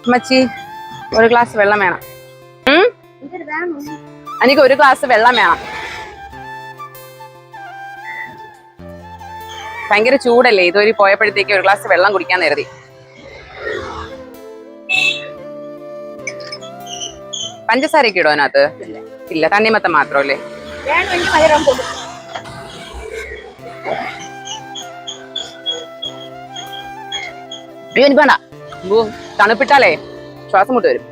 അമ്മച്ചി ഒരു ഗ്ലാസ് വെള്ളം വേണം. എനിക്ക് ഒരു ഗ്ലാസ് വെള്ളം വേണം. ഭയങ്കര ചൂടല്ലേ, ഇതുവരെ പോയപ്പോഴത്തേക്ക് ഒരു ഗ്ലാസ് വെള്ളം കുടിക്കാൻ കരുതി. പഞ്ചസാരയൊക്കെ ഇടോ അതിനകത്ത്? ഇല്ല, തണ്ണിമത്തം മാത്രമല്ലേ? അയ്യോ എനിക്ക് വേണ്ട, തണുപ്പിട്ടാലേ ശ്വാസം മുട്ട് വരും.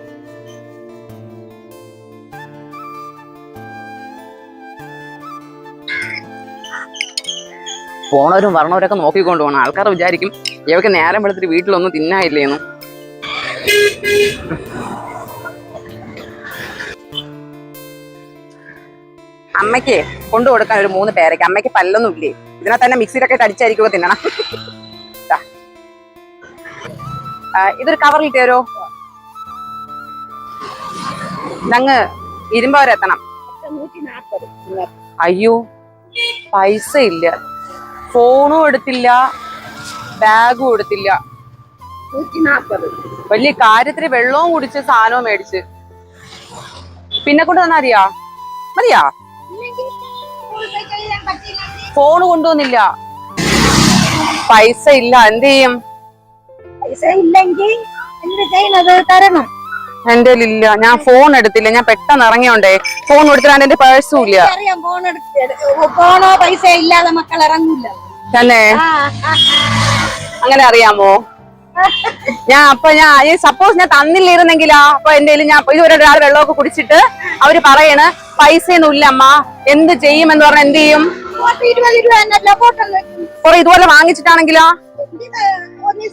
പോണവരും വരണവരൊക്കെ നോക്കിക്കൊണ്ട് പോകണം. ആൾക്കാർ വിചാരിക്കും ഇവർക്ക് നേരം വെളുത്തിട്ട് വീട്ടിലൊന്നും തിന്നായില്ലേന്നു. അമ്മയ്ക്ക് കൊണ്ടു കൊടുക്കാൻ ഒരു 3 പേരയ്ക്ക്. അമ്മയ്ക്ക് പല്ലൊന്നും ഇല്ലേ, ഇതിനകത്ത് തന്നെ മിക്സിയിലൊക്കെ അടിച്ചായിരിക്കുമോ തിന്നണം. ഇതൊരു കവറിൽ തരോ? ഞങ്ങ് ഇരുമ്പവരെ എത്തണം. അയ്യോ പൈസ ഇല്ല, ഫോണും എടുത്തില്ല, ബാഗും എടുത്തില്ല. വലിയ കാര്യത്തിന് വെള്ളവും കുടിച്ച് സാധനവും മേടിച്ച് പിന്നെ കൊണ്ട് തന്നാ മതിയാ? മതിയാ? ഫോണ് കൊണ്ടുവന്നില്ല, പൈസ ഇല്ല, എന്ത് ചെയ്യും? പൈസ ഇല്ലെങ്കിൽ എന്ത് ചെയ്യണത്? തരണം. എന്റെ ഇല്ല, ഞാൻ ഫോൺ എടുത്തില്ല, ഞാൻ പെട്ടെന്ന് ഇറങ്ങിയോണ്ടേ. ഫോൺ എടുത്തിട്ട് എന്റെ പേഴ്സും ഇല്ല. ഫോണോ പൈസ ഇല്ലാതെ മക്കൾ ഇറങ്ങൂല തന്നെ? അങ്ങനെ അറിയാമോ? ഞാൻ സപ്പോസ് ഞാൻ തന്നില്ലായിരുന്നെങ്കിലാ, അപ്പൊ എന്റെ ഞാൻ ഇതുവരെ ഒരാൾ വെള്ളമൊക്കെ കുടിച്ചിട്ട് അവര് പറയണ് പൈസയൊന്നും ഇല്ല അമ്മ, എന്ത് ചെയ്യുമെന്ന് പറഞ്ഞ എന്ത് ചെയ്യും? 20 രൂപ കുറെ ഇതുപോലെ വാങ്ങിച്ചിട്ടാണെങ്കിലോ?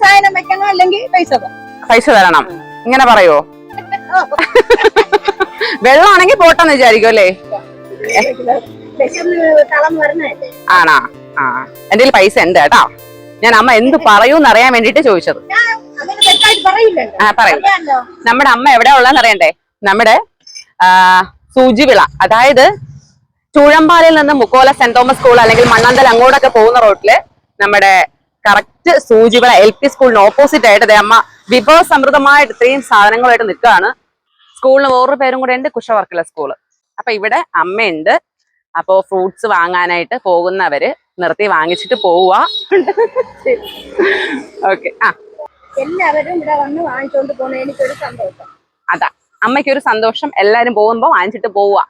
സാധനം വെക്കണം, അല്ലെങ്കിൽ പൈസ തരണം. ഇങ്ങനെ പറയോ? വെള്ളമാണെങ്കിൽ പോട്ടെന്ന് വിചാരിക്കും അല്ലേ? ആണാ? ആ, എന്റെ പൈസ ഉണ്ട് കേട്ടാ. ഞാൻ അമ്മ എന്ത് പറയൂന്ന് അറിയാൻ വേണ്ടിട്ട് ചോദിച്ചത്. പറയൂ. നമ്മുടെ അമ്മ എവിടെയാ ഉള്ളതെന്ന് അറിയണ്ടേ? നമ്മുടെ സൂചിവിള, അതായത് ചൂഴമ്പാലയിൽ നിന്ന് മുക്കോല സെന്റ് തോമസ് സ്കൂൾ അല്ലെങ്കിൽ മണ്ണന്തൽ അങ്ങോട്ടൊക്കെ പോകുന്ന റോഡില് നമ്മുടെ കറക്റ്റ് സൂചിവിള LP സ്കൂളിന് ഓപ്പോസിറ്റ് ആയിട്ട് അമ്മ വിഭവസമൃദ്ധമായിട്ട് ഇത്രയും സാധനങ്ങളായിട്ട് നിൽക്കുകയാണ്. സ്കൂളിന് വേറൊരു പേരും കൂടെ ഉണ്ട്, കുശവർക്കല സ്കൂള്. അപ്പൊ ഇവിടെ അമ്മയുണ്ട്. അപ്പോ ഫ്രൂട്ട്സ് വാങ്ങാനായിട്ട് പോകുന്നവര് നിർത്തി വാങ്ങിച്ചിട്ട് പോവുക. ഓക്കെ. എല്ലാവരും ഇവിടെ വന്ന് വാങ്ങിച്ചോണ്ട് പോണ എനിക്കൊരു സന്തോഷം. അതാ അമ്മയ്ക്കൊരു സന്തോഷം, എല്ലാരും പോകുമ്പോ വാങ്ങിച്ചിട്ട് പോവുക.